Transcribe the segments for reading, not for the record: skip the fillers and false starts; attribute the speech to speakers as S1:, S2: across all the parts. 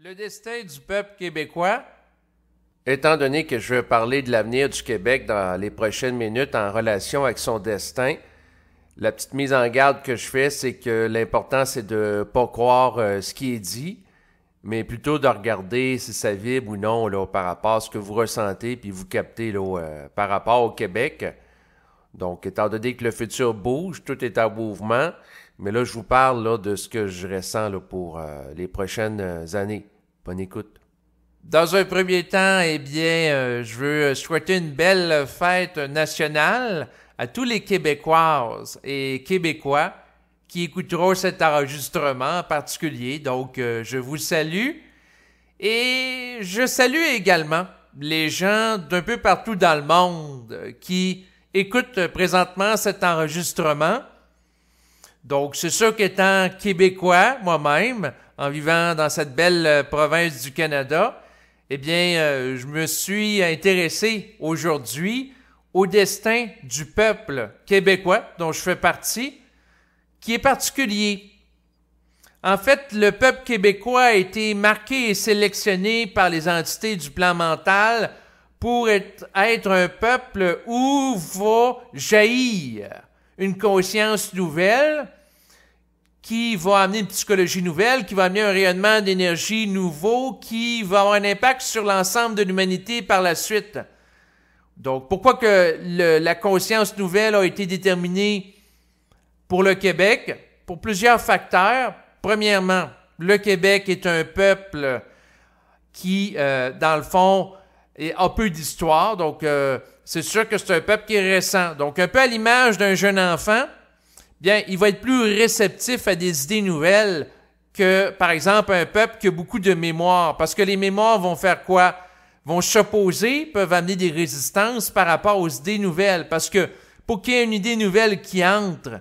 S1: Le destin du peuple québécois. Étant donné que je veux parler de l'avenir du Québec dans les prochaines minutes en relation avec son destin, la petite mise en garde que je fais, c'est que l'important, c'est de ne pas croire ce qui est dit, mais plutôt de regarder si ça vibre ou non là, par rapport à ce que vous ressentez puis vous captez là, par rapport au Québec. Donc, étant donné que le futur bouge, tout est en mouvement, mais là, je vous parle là, de ce que je ressens là, pour les prochaines années. Bonne écoute. Dans un premier temps, eh bien, je veux souhaiter une belle fête nationale à tous les Québécoises et Québécois qui écouteront cet enregistrement en particulier. Donc, je vous salue et je salue également les gens d'un peu partout dans le monde qui écoutent présentement cet enregistrement. Donc, c'est sûr qu'étant Québécois, moi-même, en vivant dans cette belle province du Canada, eh bien, je me suis intéressé aujourd'hui au destin du peuple québécois, dont je fais partie, qui est particulier. En fait, le peuple québécois a été marqué et sélectionné par les entités du plan mental pour être un peuple où va jaillir une conscience nouvelle, qui va amener une psychologie nouvelle, qui va amener un rayonnement d'énergie nouveau, qui va avoir un impact sur l'ensemble de l'humanité par la suite. Donc, pourquoi que la conscience nouvelle a été déterminée pour le Québec? Pour plusieurs facteurs. Premièrement, le Québec est un peuple qui, dans le fond, a peu d'histoire. Donc, c'est sûr que c'est un peuple qui est récent. Donc, un peu à l'image d'un jeune enfant, bien, il va être plus réceptif à des idées nouvelles que, par exemple, un peuple qui a beaucoup de mémoire. Parce que les mémoires vont faire quoi? Vont s'opposer, peuvent amener des résistances par rapport aux idées nouvelles. Parce que pour qu'il y ait une idée nouvelle qui entre,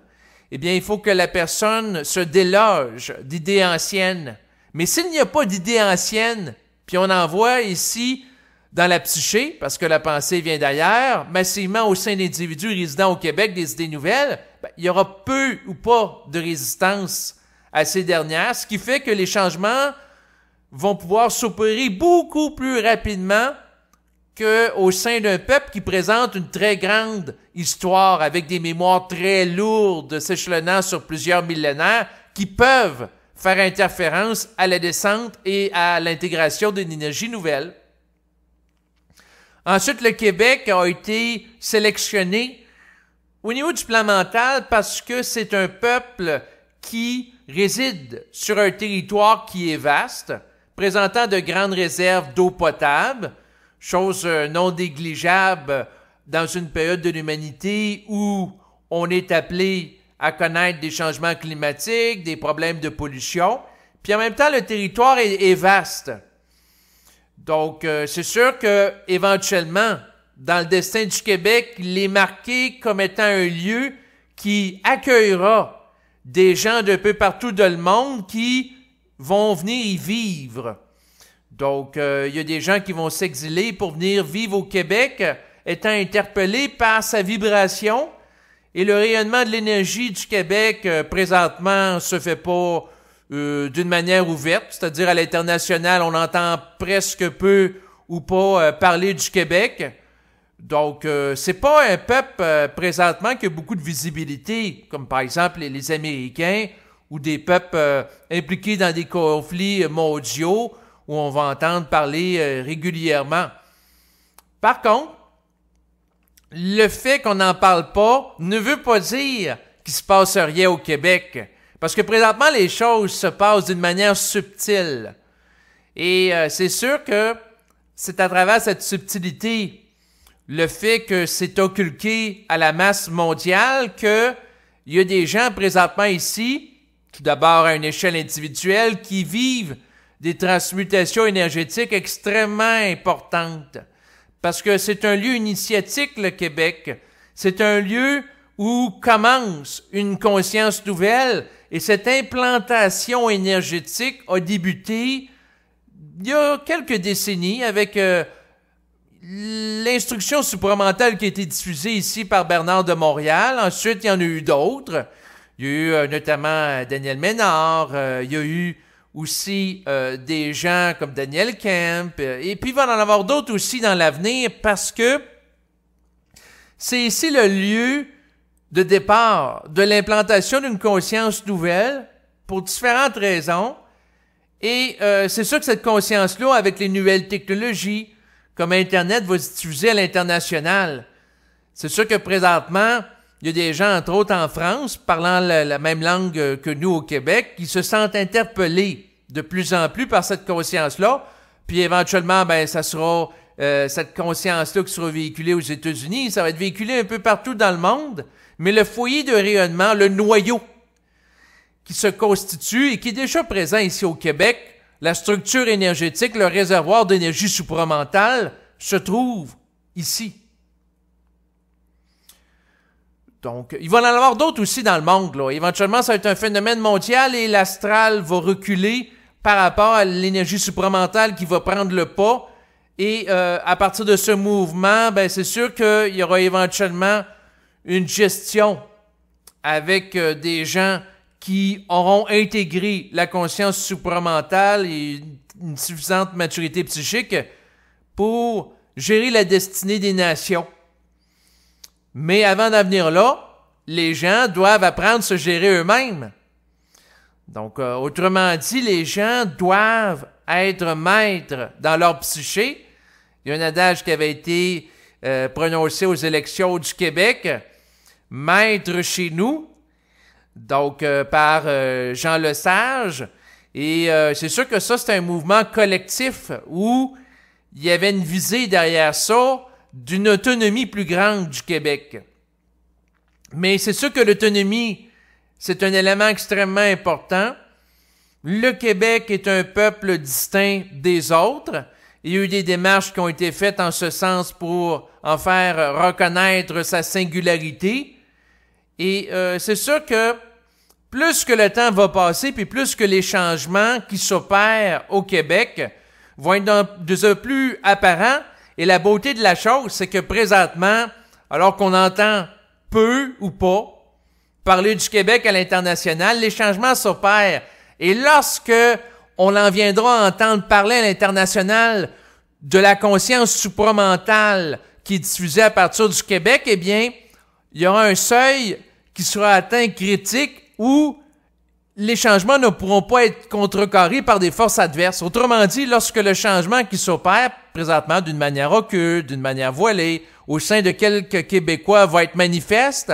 S1: eh bien, il faut que la personne se déloge d'idées anciennes. Mais s'il n'y a pas d'idées anciennes, puis on en voit ici dans la psyché, parce que la pensée vient d'ailleurs, massivement au sein d'individus résidant au Québec des idées nouvelles, ben, il y aura peu ou pas de résistance à ces dernières, ce qui fait que les changements vont pouvoir s'opérer beaucoup plus rapidement qu'au sein d'un peuple qui présente une très grande histoire avec des mémoires très lourdes s'échelonnant sur plusieurs millénaires qui peuvent faire interférence à la descente et à l'intégration d'une énergie nouvelle. Ensuite, le Québec a été sélectionné au niveau du plan mental parce que c'est un peuple qui réside sur un territoire qui est vaste, présentant de grandes réserves d'eau potable, chose non négligeable dans une période de l'humanité où on est appelé à connaître des changements climatiques, des problèmes de pollution, puis en même temps, le territoire est vaste. Donc, c'est sûr que éventuellement, dans le destin du Québec, il est marqué comme étant un lieu qui accueillera des gens d'un peu partout dans le monde qui vont venir y vivre. Donc, il y a des gens qui vont s'exiler pour venir vivre au Québec, étant interpellés par sa vibration. Et le rayonnement de l'énergie du Québec, présentement, se fait pas d'une manière ouverte, c'est-à-dire à l'international, on entend presque peu ou pas parler du Québec. Donc, c'est pas un peuple présentement qui a beaucoup de visibilité, comme par exemple les Américains ou des peuples impliqués dans des conflits mondiaux où on va entendre parler régulièrement. Par contre, le fait qu'on n'en parle pas ne veut pas dire qu'il se passe rien au Québec. Parce que présentement, les choses se passent d'une manière subtile. Et c'est sûr que c'est à travers cette subtilité, le fait que c'est occulté à la masse mondiale, qu'il y a des gens présentement ici, tout d'abord à une échelle individuelle, qui vivent des transmutations énergétiques extrêmement importantes. Parce que c'est un lieu initiatique, le Québec. C'est un lieu où commence une conscience nouvelle et cette implantation énergétique a débuté il y a quelques décennies avec l'instruction supramentale qui a été diffusée ici par Bernard de Montréal. Ensuite, il y en a eu d'autres. Il y a eu notamment Daniel Ménard. Il y a eu aussi des gens comme Daniel Kemp, et puis il va en avoir d'autres aussi dans l'avenir parce que c'est ici le lieu de départ de l'implantation d'une conscience nouvelle pour différentes raisons. Et c'est sûr que cette conscience-là, avec les nouvelles technologies, comme Internet, va se diffuser à l'international. C'est sûr que présentement, il y a des gens, entre autres en France, parlant la même langue que nous au Québec, qui se sentent interpellés de plus en plus par cette conscience-là. Puis éventuellement, ben, ça sera cette conscience-là qui sera véhiculée aux États-Unis. Ça va être véhiculé un peu partout dans le monde. Mais le foyer de rayonnement, le noyau qui se constitue et qui est déjà présent ici au Québec, la structure énergétique, le réservoir d'énergie supramentale, se trouve ici. Donc, il va en avoir d'autres aussi dans le monde, là. Éventuellement, ça va être un phénomène mondial et l'astral va reculer par rapport à l'énergie supramentale qui va prendre le pas. Et à partir de ce mouvement, ben, c'est sûr qu'il y aura éventuellement une gestion avec des gens qui auront intégré la conscience supramentale et une suffisante maturité psychique pour gérer la destinée des nations. Mais avant d'en venir là, les gens doivent apprendre à se gérer eux-mêmes. Donc, autrement dit, les gens doivent être maîtres dans leur psyché. Il y a un adage qui avait été prononcé aux élections du Québec, « Maître chez nous », donc par Jean Lesage. Et c'est sûr que ça, c'est un mouvement collectif où il y avait une visée derrière ça d'une autonomie plus grande du Québec. Mais c'est sûr que l'autonomie, c'est un élément extrêmement important. Le Québec est un peuple distinct des autres. Il y a eu des démarches qui ont été faites en ce sens pour en faire reconnaître sa singularité. Et c'est sûr que plus que le temps va passer, puis plus que les changements qui s'opèrent au Québec vont être de plus apparents. Et la beauté de la chose, c'est que présentement, alors qu'on entend peu ou pas parler du Québec à l'international, les changements s'opèrent. Et lorsque on en viendra à entendre parler à l'international de la conscience supramentale qui est diffusée à partir du Québec, eh bien, il y aura un seuil qui sera atteint critique où les changements ne pourront pas être contrecarrés par des forces adverses. Autrement dit, lorsque le changement qui s'opère présentement d'une manière occulte, d'une manière voilée, au sein de quelques Québécois va être manifeste,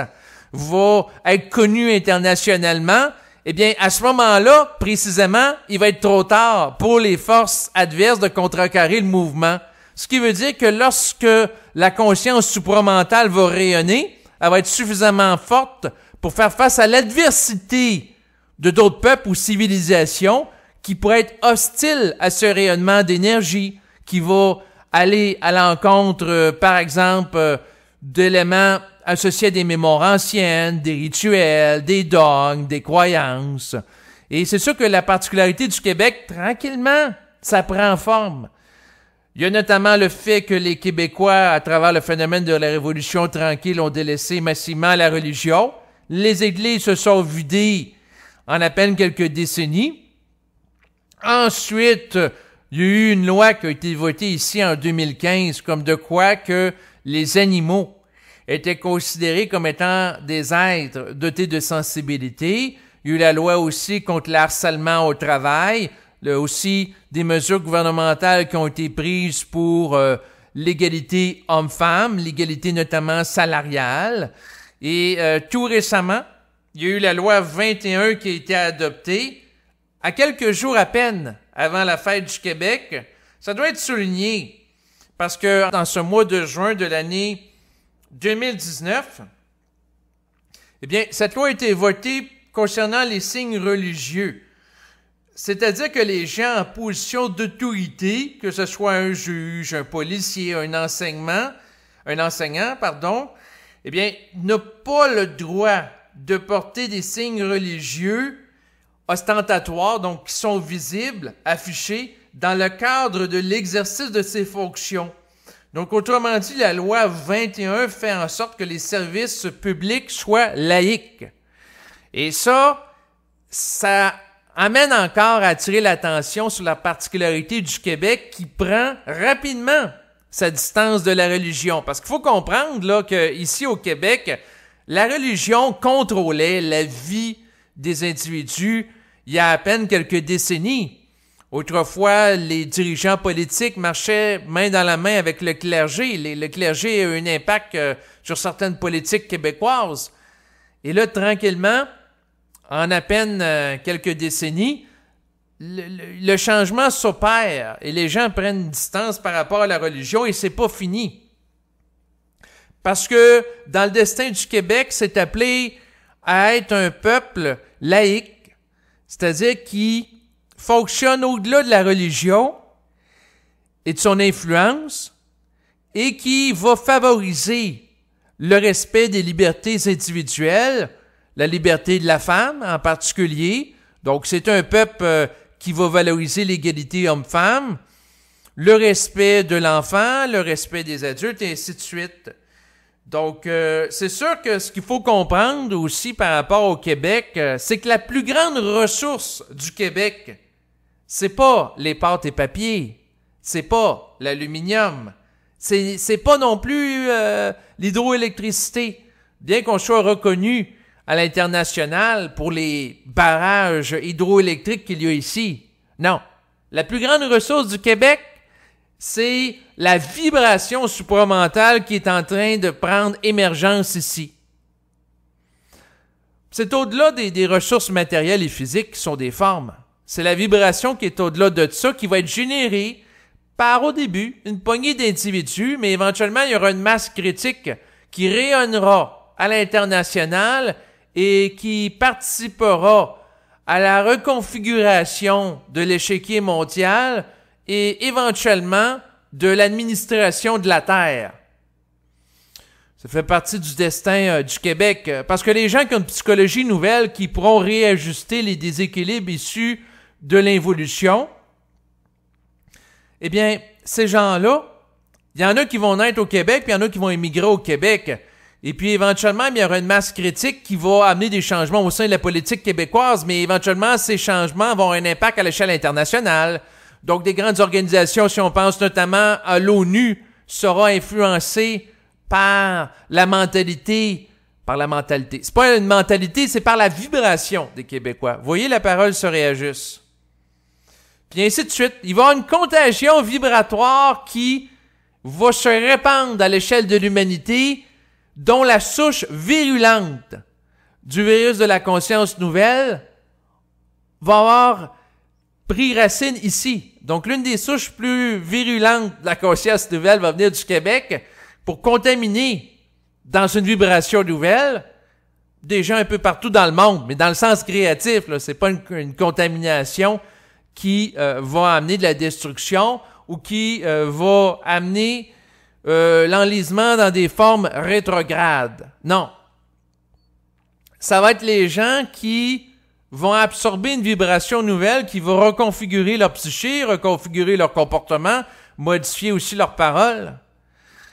S1: va être connu internationalement, eh bien, à ce moment-là, précisément, il va être trop tard pour les forces adverses de contrecarrer le mouvement. Ce qui veut dire que lorsque la conscience supramentale va rayonner, elle va être suffisamment forte pour faire face à l'adversité de d'autres peuples ou civilisations qui pourraient être hostiles à ce rayonnement d'énergie, qui va aller à l'encontre, par exemple, d'éléments associés à des mémoires anciennes, des rituels, des dogmes, des croyances. Et c'est sûr que la particularité du Québec, tranquillement, ça prend forme. Il y a notamment le fait que les Québécois, à travers le phénomène de la Révolution tranquille, ont délaissé massivement la religion. Les églises se sont vidées en à peine quelques décennies. Ensuite, il y a eu une loi qui a été votée ici en 2015, comme de quoi que les animaux étaient considérés comme étant des êtres dotés de sensibilité. Il y a eu la loi aussi contre le harcèlement au travail, aussi des mesures gouvernementales qui ont été prises pour l'égalité homme-femme, l'égalité notamment salariale. Et tout récemment, il y a eu la loi 21 qui a été adoptée à quelques jours à peine avant la fête du Québec. Ça doit être souligné parce que dans ce mois de juin de l'année 2019, eh bien, cette loi a été votée concernant les signes religieux. C'est-à-dire que les gens en position d'autorité, que ce soit un juge, un policier, un enseignant, eh bien, n'a pas le droit de porter des signes religieux ostentatoires, donc qui sont visibles, affichés, dans le cadre de l'exercice de ses fonctions. Donc, autrement dit, la loi 21 fait en sorte que les services publics soient laïques. Et ça
S2: amène encore à attirer l'attention sur la particularité du Québec qui prend rapidement sa distance de la religion. Parce qu'il faut comprendre là, qu'ici au Québec, la religion contrôlait la vie des individus il y a à peine quelques décennies. Autrefois, les dirigeants politiques marchaient main dans la main avec le clergé. Le clergé a eu un impact sur certaines politiques québécoises. Et là, tranquillement, en à peine quelques décennies, le changement s'opère et les gens prennent une distance par rapport à la religion et c'est pas fini. Parce que dans le destin du Québec, c'est appelé à être un peuple laïque, c'est-à-dire qui fonctionne au-delà de la religion et de son influence et qui va favoriser le respect des libertés individuelles, la liberté de la femme en particulier. Donc, c'est un peuple qui va valoriser l'égalité homme-femme, le respect de l'enfant, le respect des adultes, et ainsi de suite. Donc, c'est sûr que ce qu'il faut comprendre aussi par rapport au Québec, c'est que la plus grande ressource du Québec, c'est pas les pâtes et papiers, c'est pas l'aluminium, c'est pas non plus l'hydroélectricité, bien qu'on soit reconnu à l'international pour les barrages hydroélectriques qu'il y a ici. Non, la plus grande ressource du Québec, c'est la vibration supramentale qui est en train de prendre émergence ici. C'est au-delà des ressources matérielles et physiques qui sont des formes. C'est la vibration qui est au-delà de ça qui va être générée par, au début, une poignée d'individus, mais éventuellement, il y aura une masse critique qui rayonnera à l'international et qui participera à la reconfiguration de l'échiquier mondial et éventuellement de l'administration de la Terre. Ça fait partie du destin du Québec, parce que les gens qui ont une psychologie nouvelle, qui pourront réajuster les déséquilibres issus de l'involution, eh bien, ces gens-là, il y en a qui vont naître au Québec, puis il y en a qui vont émigrer au Québec. Et puis, éventuellement, il y aura une masse critique qui va amener des changements au sein de la politique québécoise, mais éventuellement, ces changements vont avoir un impact à l'échelle internationale. Donc, des grandes organisations, si on pense notamment à l'ONU, sera influencée par la mentalité. C'est pas une mentalité, c'est par la vibration des Québécois. Vous voyez, la parole se réajuste. Puis ainsi de suite. Il va y avoir une contagion vibratoire qui va se répandre à l'échelle de l'humanité, dont la souche virulente du virus de la conscience nouvelle va avoir pris racine ici. Donc, l'une des souches plus virulentes de la conscience nouvelle va venir du Québec pour contaminer dans une vibration nouvelle des gens un peu partout dans le monde, mais dans le sens créatif, là, c'est pas une contamination qui va amener de la destruction ou qui va amener l'enlisement dans des formes rétrogrades. Non. Ça va être les gens qui vont absorber une vibration nouvelle qui va reconfigurer leur psyché, reconfigurer leur comportement, modifier aussi leurs paroles.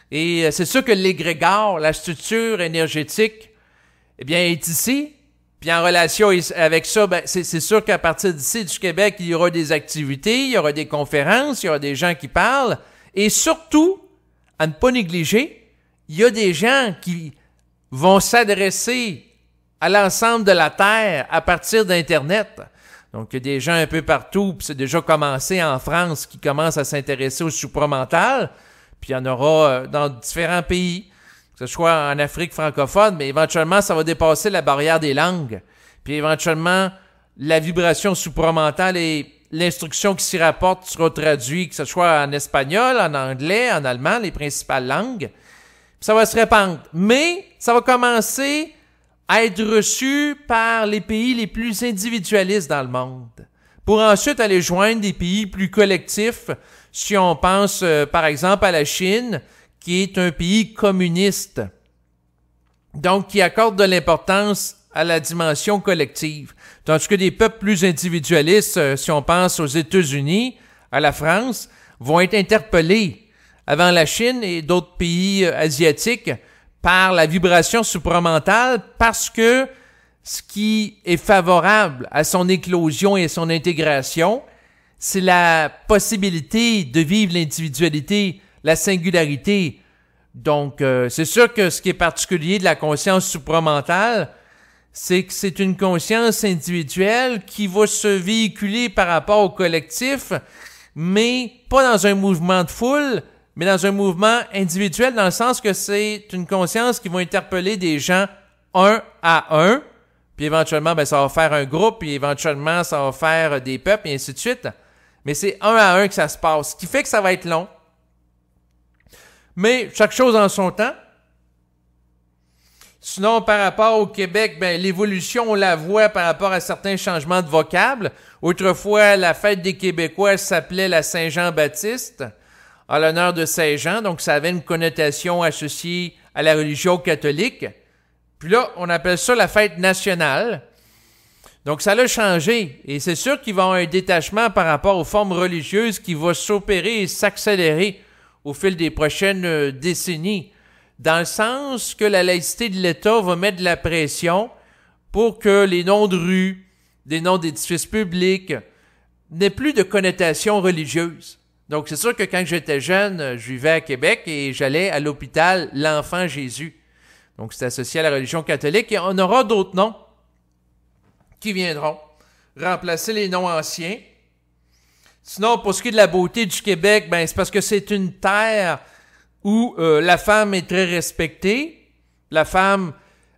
S2: Et c'est sûr que l'égrégore, la structure énergétique, eh bien, est ici. Puis en relation avec ça, ben, c'est sûr qu'à partir d'ici, du Québec, il y aura des activités, il y aura des conférences, il y aura des gens qui parlent. Et surtout, à ne pas négliger, il y a des gens qui vont s'adresser à l'ensemble de la Terre à partir d'Internet. Donc, il y a des gens un peu partout, puis c'est déjà commencé en France, qui commencent à s'intéresser au supramental, puis il y en aura dans différents pays, que ce soit en Afrique francophone, mais éventuellement, ça va dépasser la barrière des langues. Puis éventuellement, la vibration supramentale et l'instruction qui s'y rapporte sera traduite, que ce soit en espagnol, en anglais, en allemand, les principales langues. Puis ça va se répandre. Mais ça va commencer à être reçu par les pays les plus individualistes dans le monde, pour ensuite aller joindre des pays plus collectifs, si on pense par exemple à la Chine, qui est un pays communiste, donc qui accorde de l'importance à la dimension collective. Tandis que des peuples plus individualistes, si on pense aux États-Unis, à la France, vont être interpellés avant la Chine et d'autres pays asiatiques par la vibration supramentale parce que ce qui est favorable à son éclosion et à son intégration, c'est la possibilité de vivre l'individualité, la singularité. Donc, c'est sûr que ce qui est particulier de la conscience supramentale, c'est que c'est une conscience individuelle qui va se véhiculer par rapport au collectif, mais pas dans un mouvement de foule, mais dans un mouvement individuel, dans le sens que c'est une conscience qui va interpeller des gens un à un, puis éventuellement, ça va faire un groupe, puis éventuellement, ça va faire des peuples, et ainsi de suite. Mais c'est un à un que ça se passe, ce qui fait que ça va être long. Mais chaque chose en son temps. Sinon, par rapport au Québec, l'évolution, on la voit par rapport à certains changements de vocable. Autrefois, la fête des Québécois s'appelait la Saint-Jean-Baptiste, en l'honneur de Saint-Jean, donc ça avait une connotation associée à la religion catholique. Puis là, on appelle ça la fête nationale. Donc ça l'a changé, et c'est sûr qu'il va y avoir un détachement par rapport aux formes religieuses qui va s'opérer et s'accélérer au fil des prochaines décennies, dans le sens que la laïcité de l'État va mettre de la pression pour que les noms de rues, des noms d'édifices publics, n'aient plus de connotation religieuse. Donc c'est sûr que quand j'étais jeune, je vivais à Québec et j'allais à l'hôpital L'Enfant Jésus. Donc c'est associé à la religion catholique, et on aura d'autres noms qui viendront remplacer les noms anciens. Sinon, pour ce qui est de la beauté du Québec, c'est parce que c'est une terre où la femme est très respectée. La femme,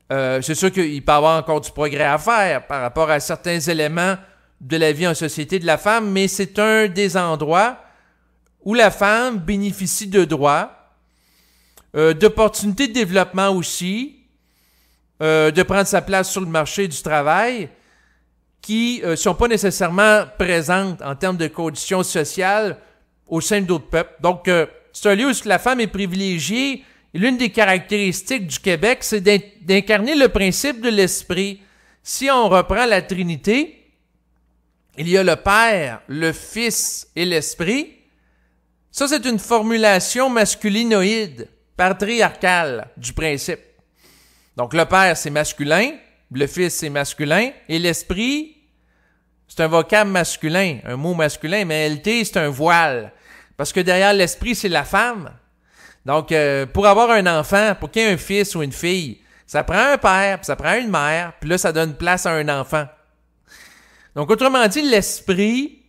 S2: c'est sûr qu'il peut y avoir encore du progrès à faire par rapport à certains éléments de la vie en société de la femme, mais c'est un des endroits où la femme bénéficie de droits, d'opportunités de développement aussi, de prendre sa place sur le marché du travail, qui ne sont pas nécessairement présentes en termes de conditions sociales au sein d'autres peuples. Donc, c'est un lieu où la femme est privilégiée. Et l'une des caractéristiques du Québec, c'est d'incarner le principe de l'esprit. Si on reprend la Trinité, il y a le Père, le Fils et l'Esprit. Ça, c'est une formulation masculinoïde, patriarcale du principe. Donc, le Père, c'est masculin. Le Fils, c'est masculin. Et l'Esprit, c'est un vocable masculin, un mot masculin, mais LT, c'est un voile. Parce que derrière l'Esprit, c'est la femme. Donc, pour avoir un enfant, pour qu'il y ait un fils ou une fille, ça prend un père, puis ça prend une mère, puis là, ça donne place à un enfant. Donc, autrement dit, l'Esprit,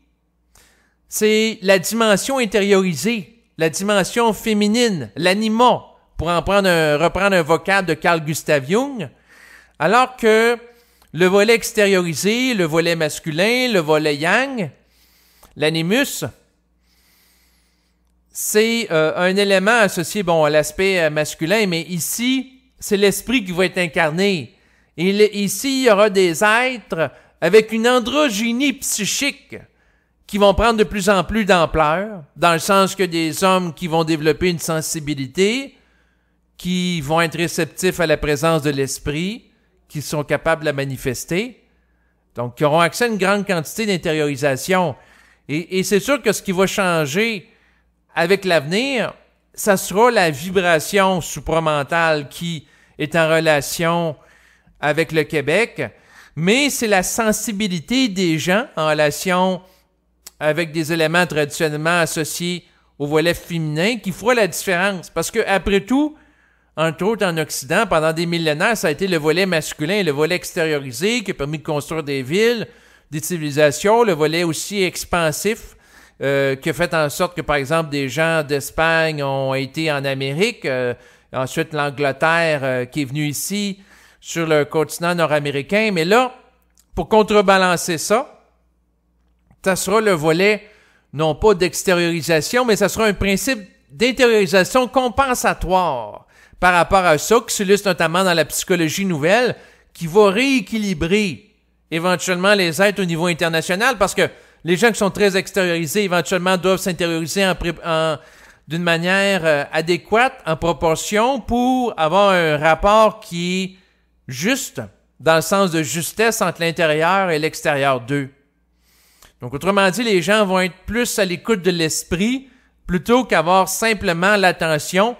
S2: c'est la dimension intériorisée, la dimension féminine, l'anima, pour reprendre un vocable de Carl Gustav Jung. Alors que le volet extériorisé, le volet masculin, le volet yang, l'animus, c'est un élément associé à l'aspect masculin, mais ici, c'est l'esprit qui va être incarné. Et ici, il y aura des êtres avec une androgynie psychique qui vont prendre de plus en plus d'ampleur, dans le sens que des hommes qui vont développer une sensibilité, qui vont être réceptifs à la présence de l'esprit, qui sont capables de la manifester, donc qui auront accès à une grande quantité d'intériorisation. Et c'est sûr que ce qui va changer avec l'avenir, ça sera la vibration supramentale qui est en relation avec le Québec, mais c'est la sensibilité des gens en relation avec des éléments traditionnellement associés au volet féminin qui fera la différence. Parce que après tout, entre autres en Occident, pendant des millénaires, ça a été le volet masculin, le volet extériorisé qui a permis de construire des villes, des civilisations, le volet aussi expansif qui a fait en sorte que, par exemple, des gens d'Espagne ont été en Amérique, ensuite l'Angleterre qui est venue ici sur le continent nord-américain. Mais là, pour contrebalancer ça, ça sera le volet, non pas d'extériorisation, mais ça sera un principe d'intériorisation compensatoire par rapport à ça, qui s'illustre notamment dans la psychologie nouvelle, qui va rééquilibrer éventuellement les êtres au niveau international, parce que les gens qui sont très extériorisés, éventuellement, doivent s'intérioriser d'une manière adéquate, en proportion, pour avoir un rapport qui est juste, dans le sens de justesse entre l'intérieur et l'extérieur d'eux. Donc, autrement dit, les gens vont être plus à l'écoute de l'esprit, plutôt qu'avoir simplement l'attention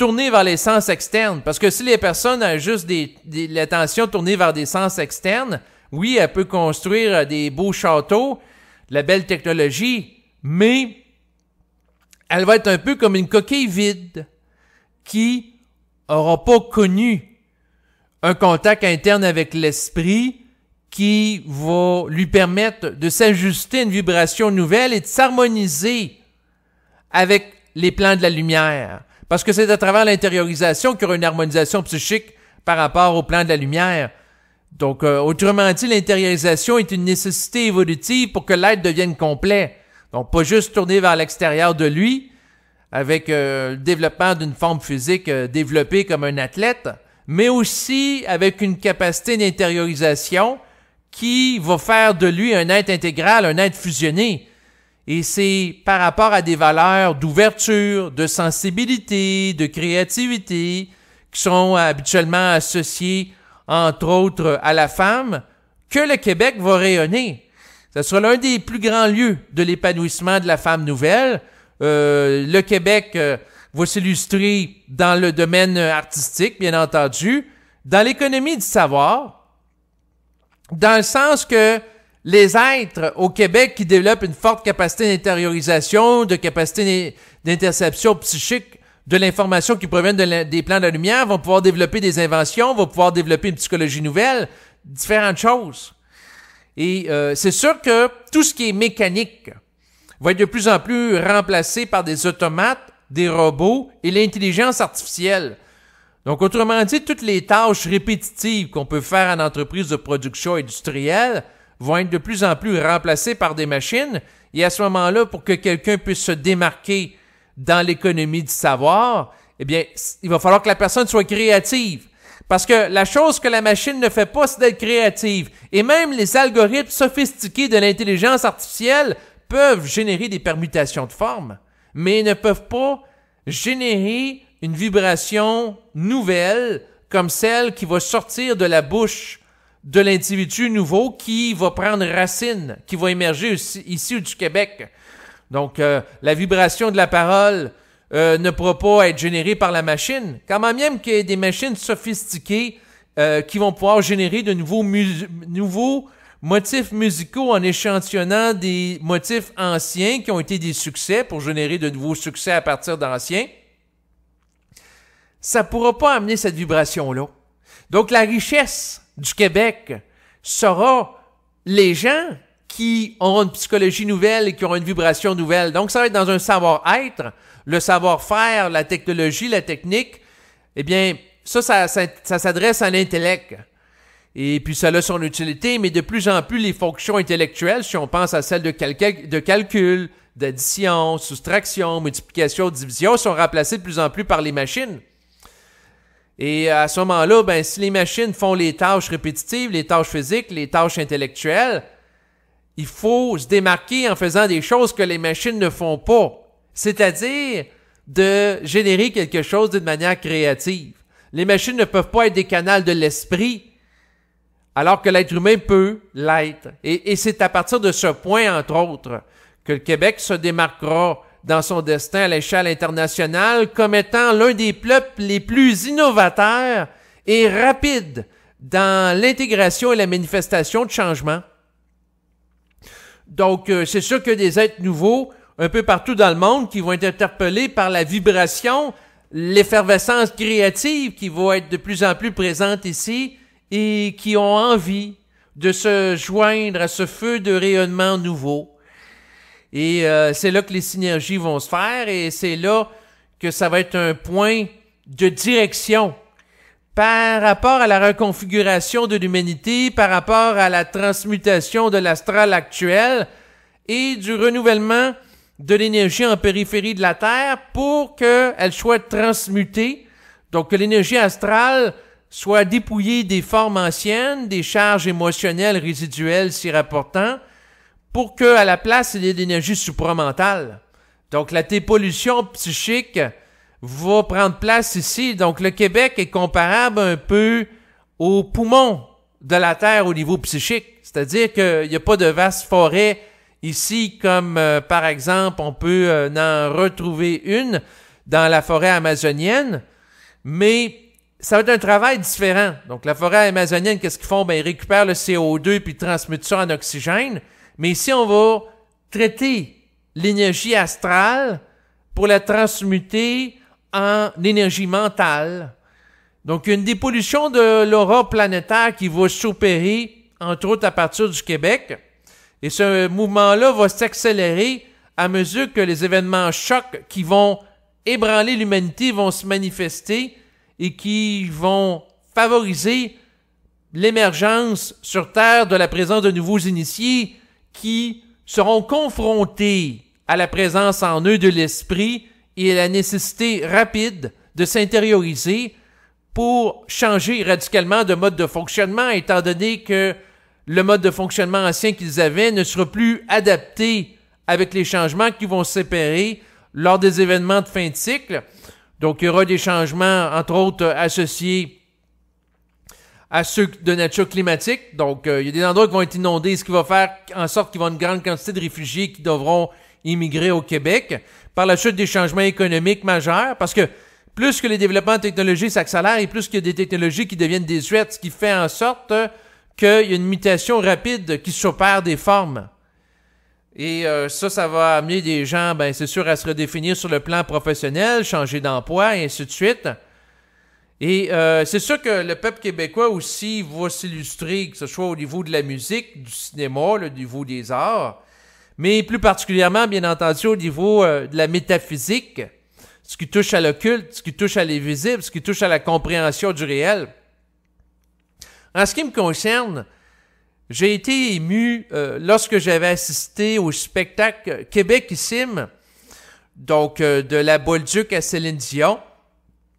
S2: tourner vers les sens externes. Parce que si les personnes ont juste l'attention tournée vers des sens externes, oui, elle peut construire des beaux châteaux, de la belle technologie, mais elle va être un peu comme une coquille vide qui n'aura pas connu un contact interne avec l'esprit qui va lui permettre de s'ajuster à une vibration nouvelle et de s'harmoniser avec les plans de la lumière. Parce que c'est à travers l'intériorisation qu'il y aura une harmonisation psychique par rapport au plan de la lumière. Donc, autrement dit, l'intériorisation est une nécessité évolutive pour que l'être devienne complet. Donc, pas juste tourner vers l'extérieur de lui, avec le développement d'une forme physique développée comme un athlète, mais aussi avec une capacité d'intériorisation qui va faire de lui un être intégral, un être fusionné. Et c'est par rapport à des valeurs d'ouverture, de sensibilité, de créativité, qui sont habituellement associées, entre autres, à la femme, que le Québec va rayonner. Ce sera l'un des plus grands lieux de l'épanouissement de la femme nouvelle. Le Québec va s'illustrer dans le domaine artistique, bien entendu, dans l'économie du savoir, dans le sens que les êtres au Québec qui développent une forte capacité d'intériorisation, de capacité d'interception psychique de l'information qui provient des plans de la lumière vont pouvoir développer des inventions, vont pouvoir développer une psychologie nouvelle, différentes choses. Et c'est sûr que tout ce qui est mécanique va être de plus en plus remplacé par des automates, des robots et l'intelligence artificielle. Donc, autrement dit, toutes les tâches répétitives qu'on peut faire en entreprise de production industrielle vont être de plus en plus remplacées par des machines. Et à ce moment-là, pour que quelqu'un puisse se démarquer dans l'économie du savoir, eh bien, il va falloir que la personne soit créative. Parce que la chose que la machine ne fait pas, c'est d'être créative. Et même les algorithmes sophistiqués de l'intelligence artificielle peuvent générer des permutations de formes, mais ne peuvent pas générer une vibration nouvelle comme celle qui va sortir de la bouche de l'individu nouveau qui va prendre racine, qui va émerger ici du Québec. Donc, la vibration de la parole ne pourra pas être générée par la machine, quand même qu'il y ait des machines sophistiquées qui vont pouvoir générer de nouveaux motifs musicaux en échantillonnant des motifs anciens qui ont été des succès pour générer de nouveaux succès à partir d'anciens. Ça ne pourra pas amener cette vibration-là. Donc, la richesse du Québec sera les gens qui auront une psychologie nouvelle et qui auront une vibration nouvelle. Donc, ça va être dans un savoir-être, le savoir-faire, la technologie, la technique. Eh bien, ça s'adresse à l'intellect. Et puis, ça a son utilité, mais de plus en plus, les fonctions intellectuelles, si on pense à celles de calcul, d'addition, soustraction, multiplication, division, sont remplacées de plus en plus par les machines. Et à ce moment-là, ben, si les machines font les tâches répétitives, les tâches physiques, les tâches intellectuelles, il faut se démarquer en faisant des choses que les machines ne font pas. C'est-à-dire de générer quelque chose d'une manière créative. Les machines ne peuvent pas être des canaux de l'esprit, alors que l'être humain peut l'être. Et c'est à partir de ce point, entre autres, que le Québec se démarquera dans son destin à l'échelle internationale comme étant l'un des peuples les plus innovateurs et rapides dans l'intégration et la manifestation de changement. Donc, c'est sûr que des êtres nouveaux, un peu partout dans le monde, qui vont être interpellés par la vibration, l'effervescence créative qui va être de plus en plus présente ici et qui ont envie de se joindre à ce feu de rayonnement nouveau. Et c'est là que les synergies vont se faire et c'est là que ça va être un point de direction par rapport à la reconfiguration de l'humanité, par rapport à la transmutation de l'astral actuel et du renouvellement de l'énergie en périphérie de la Terre pour qu'elle soit transmutée, donc que l'énergie astrale soit dépouillée des formes anciennes, des charges émotionnelles résiduelles s'y rapportant, pour qu'à la place, il y ait de l'énergie supramentale. Donc, la dépollution psychique va prendre place ici. Donc, le Québec est comparable un peu aux poumons de la Terre au niveau psychique. C'est-à-dire qu'il n'y a pas de vaste forêt ici comme, par exemple, on peut en retrouver une dans la forêt amazonienne. Mais ça va être un travail différent. Donc, la forêt amazonienne, qu'est-ce qu'ils font? Ben, ils récupèrent le CO2 puis ils transmutent ça en oxygène. Mais ici, on va traiter l'énergie astrale pour la transmuter en énergie mentale. Donc, une dépollution de l'aura planétaire qui va s'opérer, entre autres, à partir du Québec. Et ce mouvement-là va s'accélérer à mesure que les événements chocs qui vont ébranler l'humanité vont se manifester et qui vont favoriser l'émergence sur Terre de la présence de nouveaux initiés qui seront confrontés à la présence en eux de l'esprit et à la nécessité rapide de s'intérioriser pour changer radicalement de mode de fonctionnement, étant donné que le mode de fonctionnement ancien qu'ils avaient ne sera plus adapté avec les changements qui vont s'opérer lors des événements de fin de cycle. Donc, il y aura des changements, entre autres, associés à ceux de nature climatique. Donc, il y a des endroits qui vont être inondés, ce qui va faire en sorte qu'il y aura une grande quantité de réfugiés qui devront immigrer au Québec. Par la suite, des changements économiques majeurs, parce que plus que les développements technologiques s'accélèrent et plus qu'il y a des technologies qui deviennent désuètes, ce qui fait en sorte qu'il y a une mutation rapide qui s'opère des formes. Et ça va amener des gens, ben c'est sûr, à se redéfinir sur le plan professionnel, changer d'emploi, et ainsi de suite. Et c'est sûr que le peuple québécois aussi va s'illustrer, que ce soit au niveau de la musique, du cinéma, au niveau des arts, mais plus particulièrement, bien entendu, au niveau de la métaphysique, ce qui touche à l'occulte, ce qui touche à l'invisible, ce qui touche à la compréhension du réel. En ce qui me concerne, j'ai été ému lorsque j'avais assisté au spectacle Québecissime, donc de la Bolduc à Céline Dion.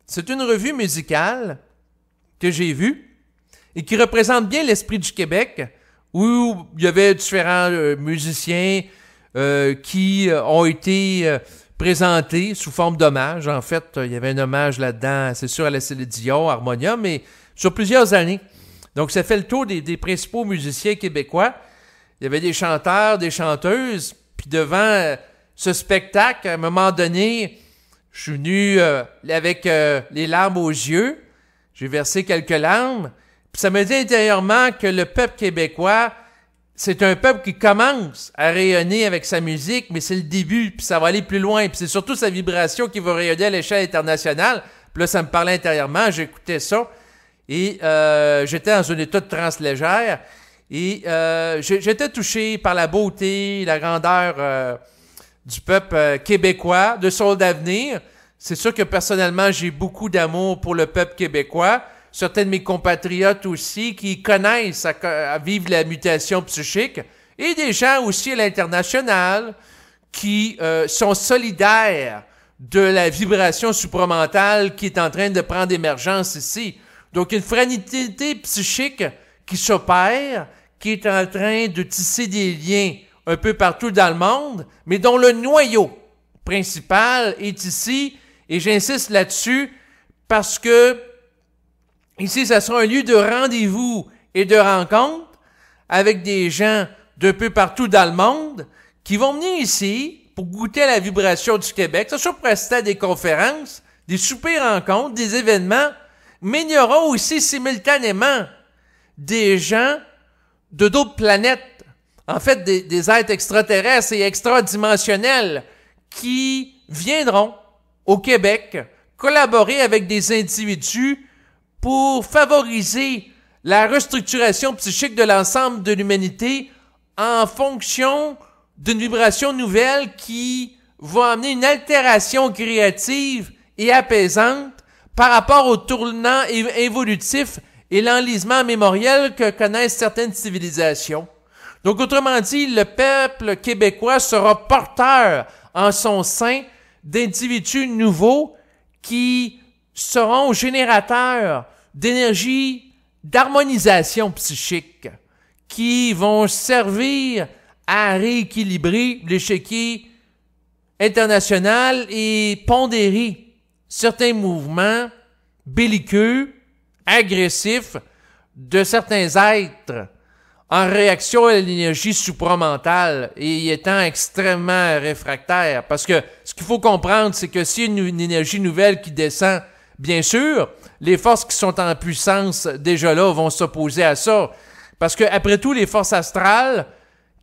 S2: C'est une revue musicale que j'ai vue et qui représente bien l'esprit du Québec, où il y avait différents musiciens qui ont été présentés sous forme d'hommage. En fait, il y avait un hommage là-dedans, c'est sûr, à la Céline Dion, Harmonium, mais sur plusieurs années. Donc, ça fait le tour des principaux musiciens québécois. Il y avait des chanteurs, des chanteuses. Puis devant ce spectacle, à un moment donné, je suis venu avec les larmes aux yeux. J'ai versé quelques larmes. Puis ça me dit intérieurement que le peuple québécois, c'est un peuple qui commence à rayonner avec sa musique, mais c'est le début, puis ça va aller plus loin. Puis c'est surtout sa vibration qui va rayonner à l'échelle internationale. Puis là, ça me parlait intérieurement. J'écoutais ça. Et j'étais dans un état de transe légère et j'étais touché par la beauté, la grandeur du peuple québécois, de son avenir. C'est sûr que personnellement, j'ai beaucoup d'amour pour le peuple québécois. Certains de mes compatriotes aussi qui connaissent à vivre la mutation psychique et des gens aussi à l'international qui sont solidaires de la vibration supramentale qui est en train de prendre émergence ici. Donc, une fraternité psychique qui s'opère, qui est en train de tisser des liens un peu partout dans le monde, mais dont le noyau principal est ici, et j'insiste là-dessus parce que ici, ça sera un lieu de rendez-vous et de rencontre avec des gens d'un peu partout dans le monde qui vont venir ici pour goûter à la vibration du Québec. Ça sera pour assister à des conférences, des soupers rencontres, des événements. Mais il y aura aussi simultanément des gens de d'autres planètes, en fait des êtres extraterrestres et extradimensionnels qui viendront au Québec collaborer avec des individus pour favoriser la restructuration psychique de l'ensemble de l'humanité en fonction d'une vibration nouvelle qui va amener une altération créative et apaisante par rapport au tournant évolutif et l'enlisement mémoriel que connaissent certaines civilisations. Donc, autrement dit, le peuple québécois sera porteur en son sein d'individus nouveaux qui seront générateurs d'énergie d'harmonisation psychique, qui vont servir à rééquilibrer l'échiquier international et pondérer certains mouvements belliqueux, agressifs de certains êtres en réaction à l'énergie supramentale et y étant extrêmement réfractaires. Parce que ce qu'il faut comprendre, c'est que s'il y a une énergie nouvelle qui descend Bien sûr, les forces qui sont en puissance déjà là vont s'opposer à ça. Parce que, après tout, les forces astrales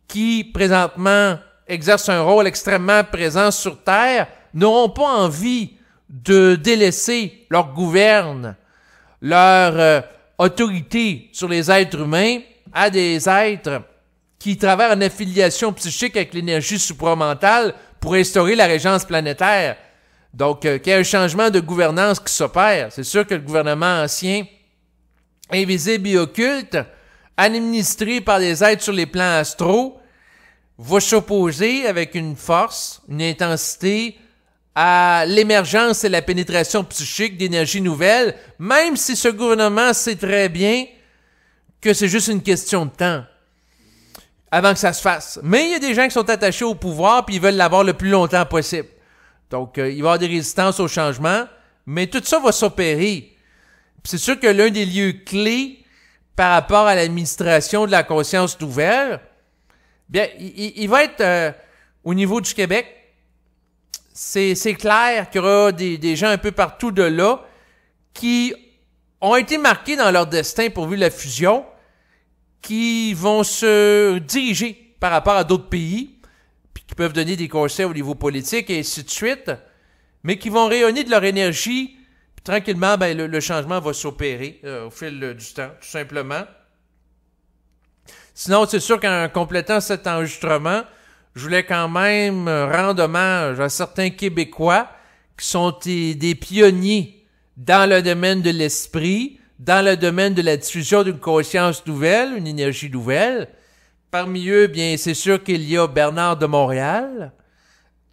S2: qui, présentement, exercent un rôle extrêmement présent sur Terre, n'auront pas envie de délaisser leur gouverne, leur autorité sur les êtres humains à des êtres qui travaillent en affiliation psychique avec l'énergie supramentale pour instaurer la régence planétaire. Donc, qu'il y ait un changement de gouvernance qui s'opère. C'est sûr que le gouvernement ancien, invisible et occulte, administré par des êtres sur les plans astraux, va s'opposer avec une force, une intensité à l'émergence et la pénétration psychique d'énergies nouvelles, même si ce gouvernement sait très bien que c'est juste une question de temps avant que ça se fasse. Mais il y a des gens qui sont attachés au pouvoir puis ils veulent l'avoir le plus longtemps possible. Donc, il va y avoir des résistances au changement, mais tout ça va s'opérer. Puis c'est sûr que l'un des lieux clés par rapport à l'administration de la conscience nouvelle, bien, il va être au niveau du Québec. C'est clair qu'il y aura des gens un peu partout de là qui ont été marqués dans leur destin pourvu la fusion, qui vont se diriger par rapport à d'autres pays, puis qui peuvent donner des conseils au niveau politique et ainsi de suite, mais qui vont rayonner de leur énergie, puis tranquillement, ben, le changement va s'opérer au fil du temps, tout simplement. Sinon, c'est sûr qu'en complétant cet enregistrement, je voulais quand même rendre hommage à certains Québécois qui sont des pionniers dans le domaine de l'esprit, dans le domaine de la diffusion d'une conscience nouvelle, une énergie nouvelle. Parmi eux, bien, c'est sûr qu'il y a Bernard de Montréal,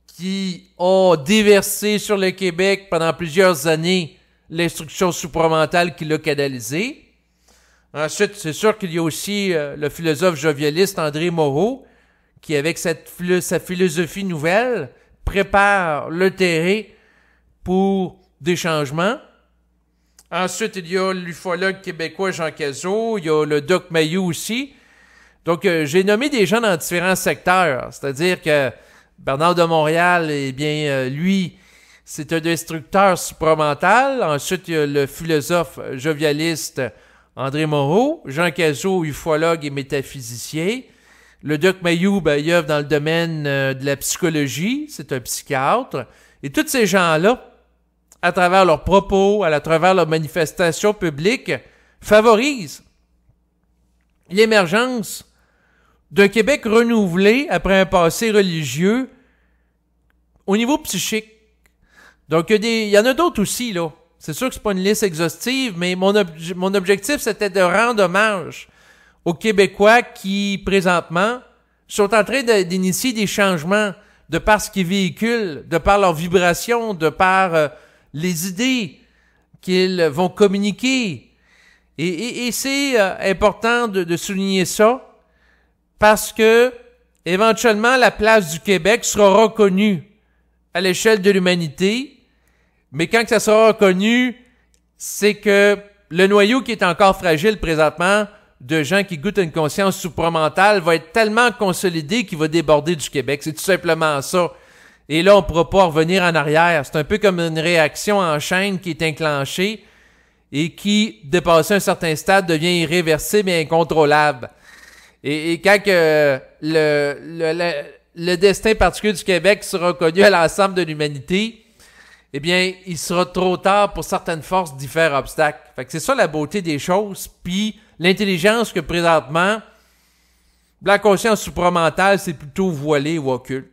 S2: qui a déversé sur le Québec pendant plusieurs années l'instruction supramentale qui l'a canalisée. Ensuite, c'est sûr qu'il y a aussi le philosophe jovialiste André Moreau, qui, avec sa philosophie nouvelle, prépare le terrain pour des changements. Ensuite, il y a l'ufologue québécois Jean Cazot, il y a le Doc Mayou aussi. Donc, j'ai nommé des gens dans différents secteurs, c'est-à-dire que Bernard de Montréal, eh bien, lui, c'est un destructeur supramental. Ensuite, il y a le philosophe jovialiste André Moreau, Jean Cazot, ufologue et métaphysicien. Le Doc Mayou, ben, il œuvre dans le domaine de la psychologie, c'est un psychiatre. Et tous ces gens-là, à travers leurs propos, à travers leurs manifestations publiques, favorisent l'émergence d'un Québec renouvelé après un passé religieux au niveau psychique. Donc, il y en a d'autres aussi, là. C'est sûr que c'est pas une liste exhaustive, mais mon objectif, c'était de rendre hommage aux Québécois qui, présentement, sont en train d'initier des changements de par ce qu'ils véhiculent, de par leurs vibrations, de par les idées qu'ils vont communiquer. Et c'est important de souligner ça parce que, éventuellement, la place du Québec sera reconnue à l'échelle de l'humanité. Mais quand ça sera reconnu, c'est que le noyau qui est encore fragile présentement de gens qui goûtent une conscience supramentale va être tellement consolidé qu'il va déborder du Québec. C'est tout simplement ça. Et là, on ne pourra pas revenir en arrière. C'est un peu comme une réaction en chaîne qui est enclenchée et qui, dépassé un certain stade, devient irréversible et incontrôlable. Et quand le destin particulier du Québec sera connu à l'ensemble de l'humanité, eh bien, il sera trop tard pour certaines forces d'y faire obstacle. Fait que c'est ça la beauté des choses, puis l'intelligence que présentement, la conscience supramentale, c'est plutôt voilé ou occulte.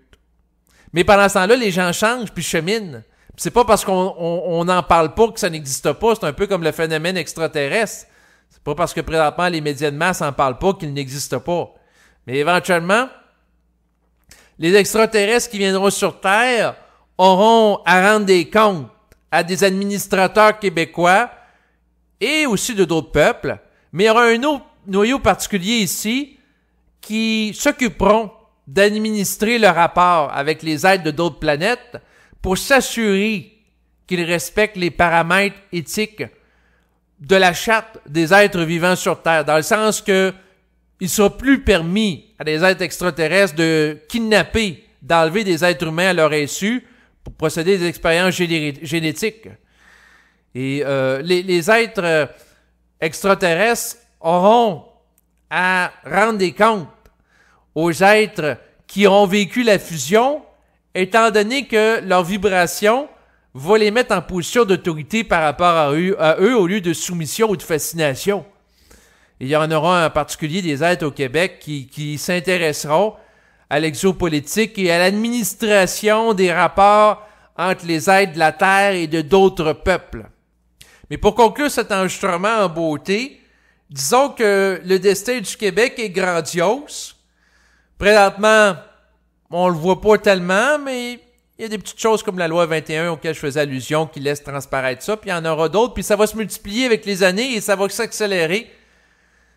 S2: Mais pendant ce temps-là, les gens changent puis cheminent. Puis c'est pas parce qu'on n'en parle pas que ça n'existe pas, c'est un peu comme le phénomène extraterrestre. C'est pas parce que présentement les médias de masse n'en parlent pas qu'il n'existe pas. Mais éventuellement, les extraterrestres qui viendront sur Terre auront à rendre des comptes à des administrateurs québécois et aussi de d'autres peuples, mais il y aura un autre noyau particulier ici qui s'occuperont d'administrer le rapport avec les êtres de d'autres planètes pour s'assurer qu'ils respectent les paramètres éthiques de la charte des êtres vivants sur Terre, dans le sens que il sera plus permis à des êtres extraterrestres de kidnapper, d'enlever des êtres humains à leur insu pour procéder à des expériences génétiques. Et les êtres extraterrestres auront à rendre des comptes aux êtres qui ont vécu la fusion, étant donné que leur vibration va les mettre en position d'autorité par rapport à eux au lieu de soumission ou de fascination. Il y en aura en particulier des êtres au Québec qui s'intéresseront à l'exopolitique et à l'administration des rapports entre les êtres de la Terre et de d'autres peuples. Mais pour conclure cet enregistrement en beauté, disons que le destin du Québec est grandiose. Présentement, on le voit pas tellement, mais il y a des petites choses comme la loi 21 auxquelles je faisais allusion qui laissent transparaître ça, puis il y en aura d'autres, puis ça va se multiplier avec les années et ça va s'accélérer.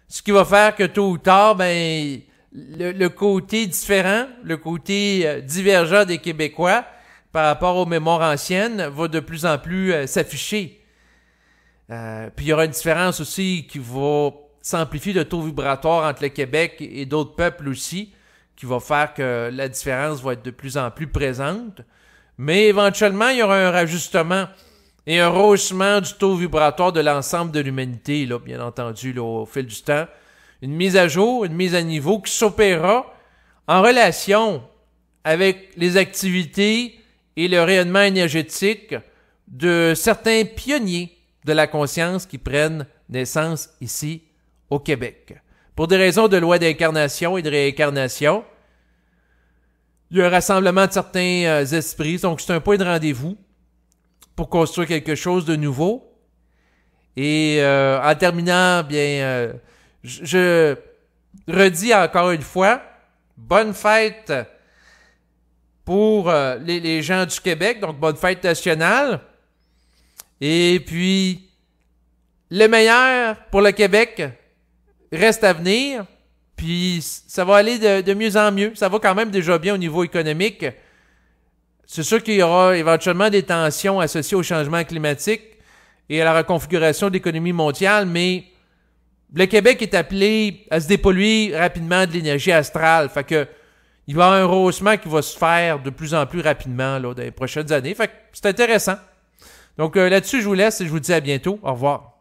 S2: Ce qui va faire que tôt ou tard, ben, le côté différent, le côté divergent des Québécois par rapport aux mémoires anciennes va de plus en plus s'afficher. Puis il y aura une différence aussi qui va s'amplifier de taux vibratoire entre le Québec et d'autres peuples aussi, qui va faire que la différence va être de plus en plus présente. Mais éventuellement, il y aura un rajustement et un rehaussement du taux vibratoire de l'ensemble de l'humanité, là, bien entendu, là, au fil du temps. Une mise à jour, une mise à niveau qui s'opérera en relation avec les activités et le rayonnement énergétique de certains pionniers de la conscience qui prennent naissance ici au Québec. Pour des raisons de loi d'incarnation et de réincarnation, il y a un rassemblement de certains esprits, donc c'est un point de rendez-vous pour construire quelque chose de nouveau. Et en terminant, bien, je redis encore une fois, bonne fête pour les gens du Québec, donc bonne fête nationale. Et puis, le meilleur pour le Québec reste à venir, puis ça va aller de mieux en mieux. Ça va quand même déjà bien au niveau économique. C'est sûr qu'il y aura éventuellement des tensions associées au changement climatique et à la reconfiguration de l'économie mondiale, mais le Québec est appelé à se dépolluer rapidement de l'énergie astrale. Fait que il va y avoir un rehaussement qui va se faire de plus en plus rapidement là, dans les prochaines années. Fait que c'est intéressant. Donc là-dessus, je vous laisse et je vous dis à bientôt. Au revoir.